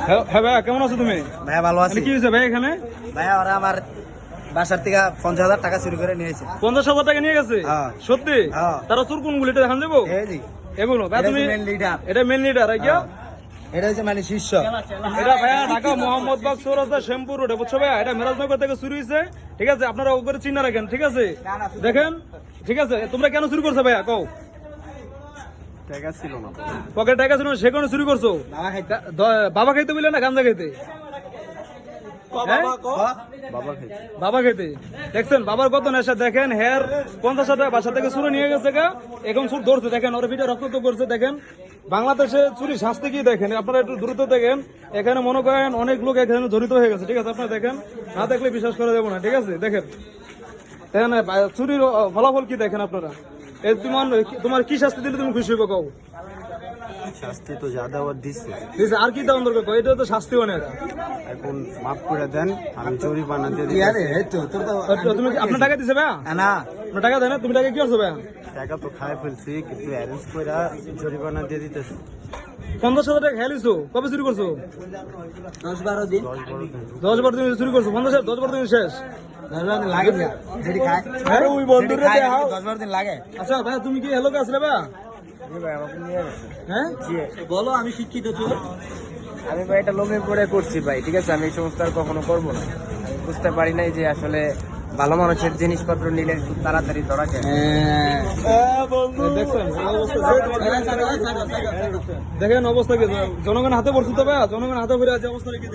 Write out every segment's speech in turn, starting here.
হ্যাঁ ভাইয়া, কেমন আছো তুমি? ভাইয়া ভালো আছি। কি হয়েছে ভাই এখানে? ভাইয়া ওরা আমার বাসার থেকে 50,000 টাকা চুরি করে নিয়েছে। 50,000 টাকা নিয়ে গেছে? হ্যাঁ। সত্যি? হ্যাঁ। তারা চোর কোনগুলো এটা দেখান যাবো? এই যে এগুলো ভাই, তুমি মেন লিডার, এটা মেন লিডার আইয়া? এটা হচ্ছে মানে শীর্ষ। এটা ভাইয়া ঢাকা মোহাম্মদবাগ চৌরাস্তা শ্যামপুর রোডে, বুঝছো ভাইয়া? এটা মেরাজনগর থেকে চুরি হয়েছে, ঠিক আছে? আপনারা ওপরে চিন্তা রাখেন, ঠিক আছে? দেখেন, ঠিক আছে? তোমরা কেন চুরি করছো ভাইয়া, কও? টাকা ছিল না, পকেটে টাকা ছিল না, সে কারণে চুরি করছো? বাবা খাইতে বললে না গাঞ্জা খাইতে? হ্যাঁ? বাবা খাইছে। বাবা খেতে দেখছেন, বাবার কত নেশা দেখেন। হেয়ার 50,000 টাকা বাসা থেকে চুরি নিয়ে গেছে গা, এখন চুর ধরছে দেখেন, ওর ভিডিও রক্ত করছে দেখেন। বাংলাদেশে চুরি শাস্তি কি দেখেন, আপনারা একটু দ্রুত দেখেন। এখানে মনে করেন অনেক লোক এখানে জড়িত হয়ে গেছে, ঠিক আছে? আপনারা দেখেন, না দেখলে বিশ্বাস করে দেবো না, ঠিক আছে? দেখেন দেখেন চুরির ফলাফল কি দেখেন আপনারা। তোমার কি শাস্তি দিলে তুমি খুশি হইব, কও? শাস্তি তো যা দেওয়ার দিচ্ছে, আর কি দেওয়ার দরকার, কও? এটা তো শাস্তি অনেক। এখন মাফ করে দেন, আমি জরিমানা দিয়ে দিই। তুমি আপনার টাকা দিছে ভাইয়া? না, আপনার টাকা দেয় না? তুমি টাকা কি করছো ভাইয়া? টাকা তো খাই ফেলছি, কিন্তু অ্যারেঞ্জ করে জরিমানা দিয়ে দিতেছি। 50,000 টাকা খেয়ালিছো, কবে চুরি করছো? 10-12 দিন। 10-12 দিন চুরি করছো? 10-12 দিন শেষ? লাগে না, যেটি খায়। আরে ওই বন্ধুরে দেখাও। 10-12 দিন লাগে। আচ্ছা ভাই, তুমি কি হ্যালো আসলে ভাই? হ্যাঁ, বলো, আমি শিক্ষিত চোর। আমি ভাই এটা লোভে পড়ে করছি ভাই, ঠিক আছে? আমি এই সমস্ত আর কখনো করবো না। আমি বুঝতে পারি নাই যে আসলে ভালো মানুষের জিনিসপত্র নিলে খুব তাড়াতাড়ি ধরা যায়। দেখছেন দেখেন অবস্থা কি, জনগণ হাতে পড়ছে তো ভাই, জনগণ হাতে পড়ে আছে অবস্থা কি,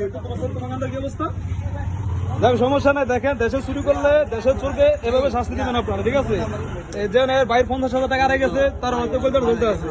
তোমার কি অবস্থা? দেখ সমস্যা নাই, দেখেন দেশে চুরি করলে দেশের চোরকে এভাবে শাস্তি দিবেন আপনারা, ঠিক আছে? এই যে বাইরে 50,000 টাকা হারিয়ে গেছে, তার হয়তো বলতে আছে।